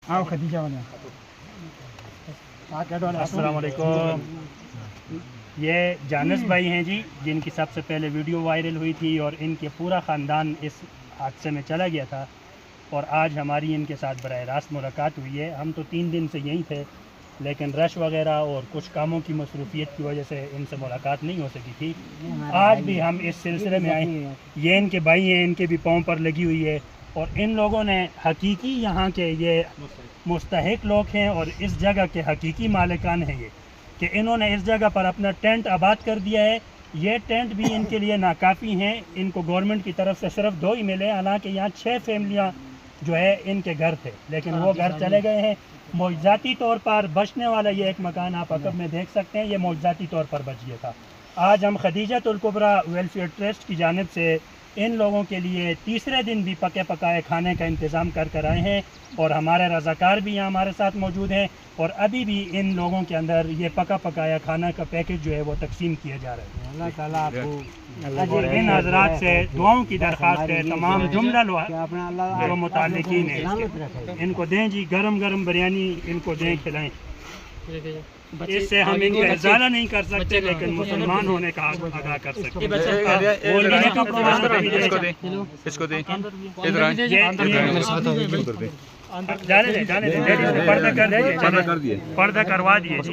आओ खदीजा वाला। अस्सलाम वालेकुम। ये जानस भाई हैं जी, जिनकी सबसे पहले वीडियो वायरल हुई थी और इनके पूरा ख़ानदान इस हादसे में चला गया था और आज हमारी इनके साथ बराह रास्त मुलाकात हुई है। हम तो 3 दिन से यहीं थे, लेकिन रश वगैरह और कुछ कामों की मसरूफियत की वजह से इनसे मुलाकात नहीं हो सकी थी। आज भी हम इस सिलसिले में आए। ये इनके भाई हैं, इनके भी पाँव पर लगी हुई है और इन लोगों ने हकीकी यहाँ के ये मुस्तहिक लोग हैं और इस जगह के हकीकी मालिकान हैं ये, कि इन्होंने इस जगह पर अपना टेंट आबाद कर दिया है। ये टेंट भी इनके लिए नाकाफ़ी हैं। इनको गवर्नमेंट की तरफ से सिर्फ 2 ही मिले, हालांकि यहाँ 6 फैमिलियाँ जो है इनके घर थे, लेकिन वो घर चले गए हैं। मौजूदाती तौर पर बचने वाला ये एक मकान आप अकब में देख सकते हैं, ये मौजूदाती तौर पर बच गया था। आज हम खदीजतुल कुबरा वेलफेयर ट्रस्ट की जानिब से इन लोगों के लिए तीसरे दिन भी पके पकाए खाने का इंतज़ाम कर आए हैं और हमारे रज़ाकार भी यहाँ हमारे साथ मौजूद हैं और अभी भी इन लोगों के अंदर ये पका पकाया खाना का पैकेज जो है वो तकसीम किया जा रहा है। अल्लाह ताला आपको और इन हजरात से दुआओं की दरख्वास्त है। तमाम जुमला जो मुताल्लिकीन है इनको दें जी, गरम गरम बिरयानी इनको दें, खिलाएँ। इससे हम इनको इजाला नहीं कर सकते, लेकिन मुसलमान होने का हक अदा कर सकते हैं। जाने दे, पर्दा कर दिए, पर्दा करवा दिए जी।